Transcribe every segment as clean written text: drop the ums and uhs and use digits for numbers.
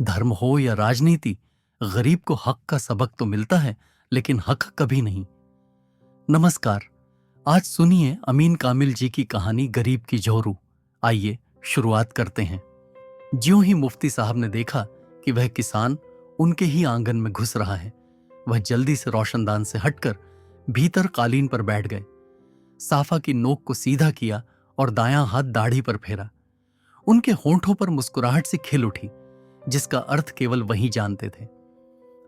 धर्म हो या राजनीति, गरीब को हक का सबक तो मिलता है, लेकिन हक कभी नहीं। नमस्कार। आज सुनिए अमीन कामिल जी की कहानी गरीब की जोरू। आइए शुरुआत करते हैं। ज्यों ही मुफ्ती साहब ने देखा कि वह किसान उनके ही आंगन में घुस रहा है, वह जल्दी से रोशनदान से हटकर भीतर कालीन पर बैठ गए। साफा की नोक को सीधा किया और दायां हाथ दाढ़ी पर फेरा। उनके होंठों पर मुस्कुराहट सी खिल उठी, जिसका अर्थ केवल वही जानते थे।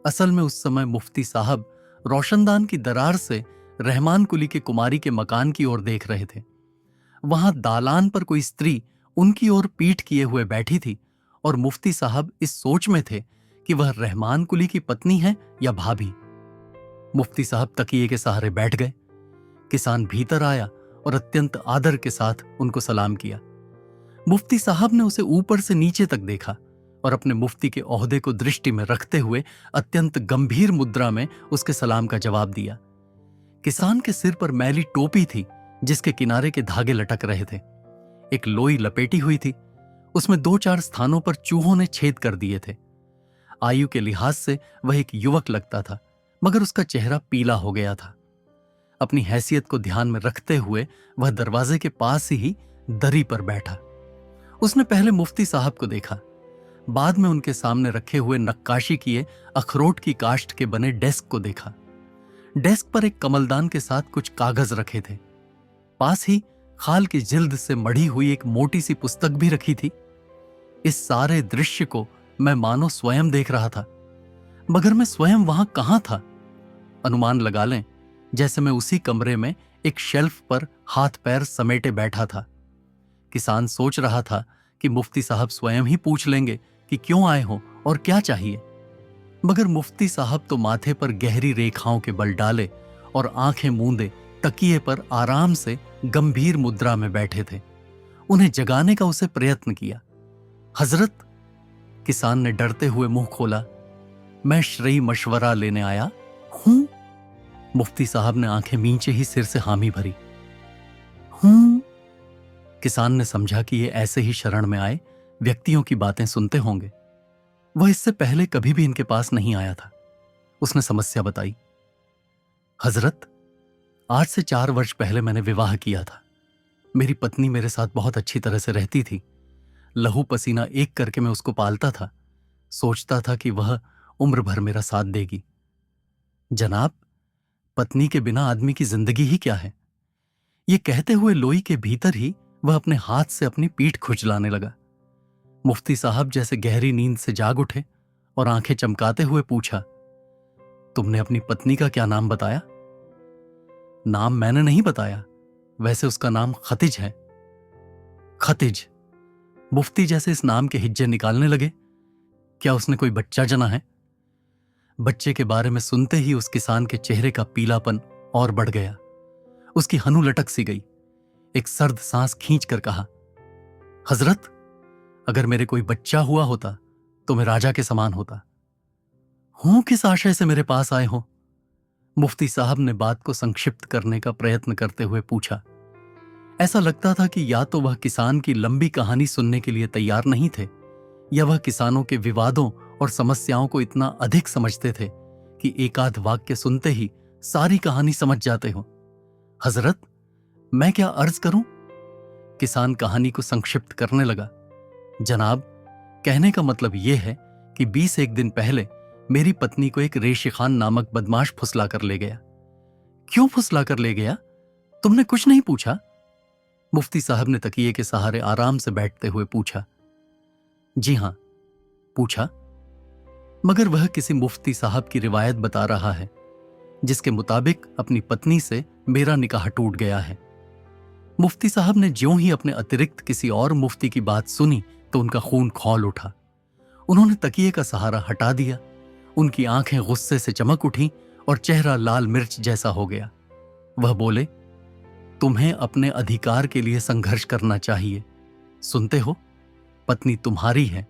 असल में उस समय मुफ्ती साहब रोशनदान की दरार से रहमान कुली के कुमारी के मकान की ओर देख रहे थे। वहां दालान पर कोई स्त्री उनकी ओर पीठ किए हुए बैठी थी और मुफ्ती साहब इस सोच में थे कि वह रहमान कुली की पत्नी है या भाभी। मुफ्ती साहब तकिए के सहारे बैठ गए। किसान भीतर आया और अत्यंत आदर के साथ उनको सलाम किया। मुफ्ती साहब ने उसे ऊपर से नीचे तक देखा और अपने मुफ्ती के ओहदे को दृष्टि में रखते हुए अत्यंत गंभीर मुद्रा में उसके सलाम का जवाब दिया। किसान के सिर पर मैली टोपी थी, जिसके किनारे के धागे लटक रहे थे। एक लोई लपेटी हुई थी, उसमें 2-4 स्थानों पर चूहों ने छेद कर दिए थे। आयु के लिहाज से वह एक युवक लगता था, मगर उसका चेहरा पीला हो गया था। अपनी हैसियत को ध्यान में रखते हुए वह दरवाजे के पास ही दरी पर बैठा। उसने पहले मुफ्ती साहब को देखा, बाद में उनके सामने रखे हुए नक्काशी किए अखरोट की काष्ठ के बने डेस्क को देखा। डेस्क पर एक कमलदान के साथ कुछ कागज रखे थे। पास ही खाल की जिल्द से मढ़ी हुई एक मोटी सी पुस्तक भी रखी थी। इस सारे दृश्य को मैं मानो स्वयं देख रहा था, मगर मैं स्वयं वहां कहां था? अनुमान लगा लें, जैसे मैं उसी कमरे में एक शेल्फ पर हाथ पैर समेटे बैठा था। किसान सोच रहा था कि मुफ्ती साहब स्वयं ही पूछ लेंगे कि क्यों आए हो और क्या चाहिए, मगर मुफ्ती साहब तो माथे पर गहरी रेखाओं के बल डाले और आंखें मूंदे तकिए पर आराम से गंभीर मुद्रा में बैठे थे। उन्हें जगाने का उसे प्रयत्न किया। हजरत, किसान ने डरते हुए मुंह खोला। मैं श्रेय मशवरा लेने आया हूं। मुफ्ती साहब ने आंखें मींचे ही सिर से हामी भरी। हूं। किसान ने समझा कि ये ऐसे ही शरण में आए व्यक्तियों की बातें सुनते होंगे। वह इससे पहले कभी भी इनके पास नहीं आया था। उसने समस्या बताई। हजरत, आज से 4 वर्ष पहले मैंने विवाह किया था। मेरी पत्नी मेरे साथ बहुत अच्छी तरह से रहती थी। लहू पसीना एक करके मैं उसको पालता था। सोचता था कि वह उम्र भर मेरा साथ देगी। जनाब, पत्नी के बिना आदमी की जिंदगी ही क्या है? ये कहते हुए लोई के भीतर ही वह अपने हाथ से अपनी पीठ खुजलाने लगा। मुफ्ती साहब जैसे गहरी नींद से जाग उठे और आंखें चमकाते हुए पूछा, तुमने अपनी पत्नी का क्या नाम बताया? नाम मैंने नहीं बताया, वैसे उसका नाम खतिज है। खतिज? मुफ्ती जैसे इस नाम के हिज्जे निकालने लगे। क्या उसने कोई बच्चा जना है? बच्चे के बारे में सुनते ही उस किसान के चेहरे का पीलापन और बढ़ गया। उसकी हनु लटक सी गई। एक सर्द सांस खींचकर कहा, हजरत, अगर मेरे कोई बच्चा हुआ होता तो मैं राजा के समान होता। हूं किस आशय से मेरे पास आए हो? मुफ्ती साहब ने बात को संक्षिप्त करने का प्रयत्न करते हुए पूछा। ऐसा लगता था कि या तो वह किसान की लंबी कहानी सुनने के लिए तैयार नहीं थे, या वह किसानों के विवादों और समस्याओं को इतना अधिक समझते थे कि एकाध वाक्य सुनते ही सारी कहानी समझ जाते हो। हजरत, मैं क्या अर्ज करूं? किसान कहानी को संक्षिप्त करने लगा। जनाब, कहने का मतलब यह है कि 20 दिन पहले मेरी पत्नी को एक रेशी खान नामक बदमाश फुसला कर ले गया। क्यों फुसला कर ले गया? तुमने कुछ नहीं पूछा? मुफ्ती साहब ने तकिए के सहारे आराम से बैठते हुए पूछा। जी हां, पूछा, मगर वह किसी मुफ्ती साहब की रिवायत बता रहा है, जिसके मुताबिक अपनी पत्नी से मेरा निकाह टूट गया है। मुफ्ती साहब ने ज्यों ही अपने अतिरिक्त किसी और मुफ्ती की बात सुनी तो उनका खून खौल उठा। उन्होंने तकिए का सहारा हटा दिया। उनकी आंखें गुस्से से चमक उठी और चेहरा लाल मिर्च जैसा हो गया। वह बोले, तुम्हें अपने अधिकार के लिए संघर्ष करना चाहिए। सुनते हो, पत्नी तुम्हारी है,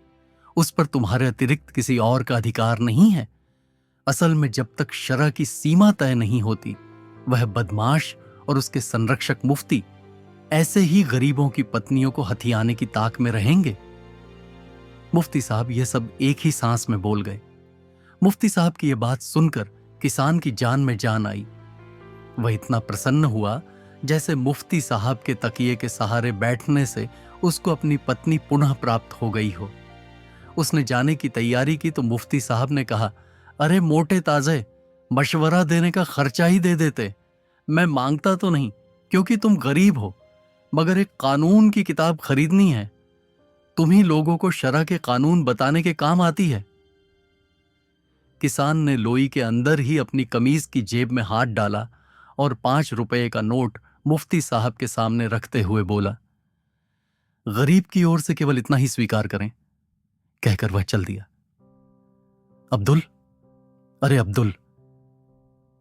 उस पर तुम्हारे अतिरिक्त किसी और का अधिकार नहीं है। असल में जब तक शरअ की सीमा तय नहीं होती, वह बदमाश और उसके संरक्षक मुफ्ती ऐसे ही गरीबों की पत्नियों को हथियाने की ताक में रहेंगे। मुफ्ती साहब ये सब एक ही सांस में बोल गए। मुफ्ती साहब की यह बात सुनकर किसान की जान में जान आई। वह इतना प्रसन्न हुआ जैसे मुफ्ती साहब के तकिए के सहारे बैठने से उसको अपनी पत्नी पुनः प्राप्त हो गई हो। उसने जाने की तैयारी की तो मुफ्ती साहब ने कहा, अरे मोटे ताजे, मशवरा देने का खर्चा ही दे देते। मैं मांगता तो नहीं क्योंकि तुम गरीब हो, मगर एक कानून की किताब खरीदनी है। तुम ही लोगों को शरअ के कानून बताने के काम आती है। किसान ने लोई के अंदर ही अपनी कमीज की जेब में हाथ डाला और 5 रुपए का नोट मुफ्ती साहब के सामने रखते हुए बोला, गरीब की ओर से केवल इतना ही स्वीकार करें। कहकर वह चल दिया। अब्दुल, अरे अब्दुल।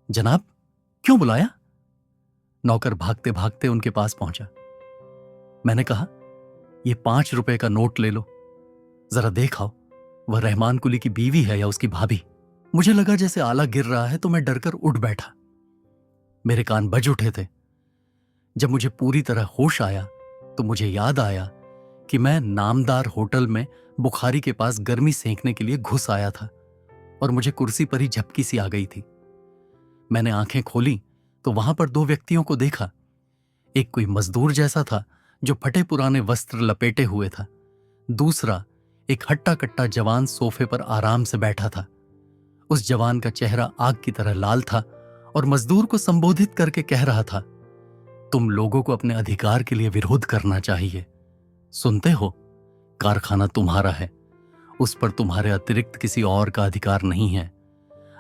जनाब, क्यों बुलाया? नौकर भागते भागते उनके पास पहुंचा। मैंने कहा, ये 5 रुपए का नोट ले लो, जरा देखाओ वह रहमान कुली की बीवी है या उसकी भाभी। मुझे लगा जैसे आला गिर रहा है तो मैं डरकर उठ बैठा। मेरे कान बज उठे थे। जब मुझे पूरी तरह होश आया तो मुझे याद आया कि मैं नामदार होटल में बुखारी के पास गर्मी सेंकने के लिए घुस आया था और मुझे कुर्सी पर ही झपकी सी आ गई थी। मैंने आंखें खोली तो वहां पर 2 व्यक्तियों को देखा। एक कोई मजदूर जैसा था जो फटे पुराने वस्त्र लपेटे हुए था। दूसरा एक हट्टा कट्टा जवान सोफे पर आराम से बैठा था। उस जवान का चेहरा आग की तरह लाल था और मजदूर को संबोधित करके कह रहा था, तुम लोगों को अपने अधिकार के लिए विरोध करना चाहिए। सुनते हो, कारखाना तुम्हारा है, उस पर तुम्हारे अतिरिक्त किसी और का अधिकार नहीं है।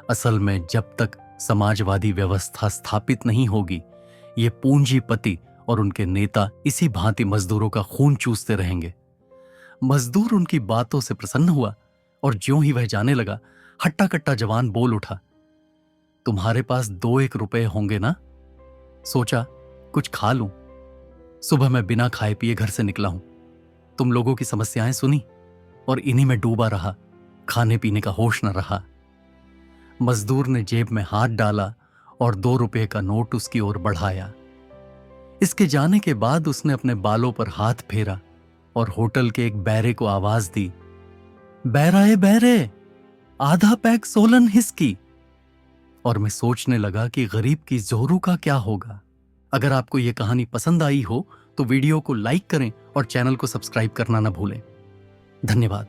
असल में जब तक समाजवादी व्यवस्था स्थापित नहीं होगी, ये पूंजीपति और उनके नेता इसी भांति मजदूरों का खून चूसते रहेंगे। मजदूर उनकी बातों से प्रसन्न हुआ और ज्यों ही वह जाने लगा, हट्टा कट्टा जवान बोल उठा, तुम्हारे पास 2-1 रुपए होंगे ना? सोचा कुछ खा लूं। सुबह मैं बिना खाए पिए घर से निकला हूं। तुम लोगों की समस्याएं सुनी और इन्हीं में डूबा रहा। खाने पीने का होश न रहा। मजदूर ने जेब में हाथ डाला और 2 रुपए का नोट उसकी ओर बढ़ाया। इसके जाने के बाद उसने अपने बालों पर हाथ फेरा और होटल के एक बैरे को आवाज दी, बैराए बैरे, आधा पैक सोलन हिस्की। और मैं सोचने लगा कि गरीब की जोरू का क्या होगा। अगर आपको यह कहानी पसंद आई हो तो वीडियो को लाइक करें और चैनल को सब्सक्राइब करना न भूलें। धन्यवाद।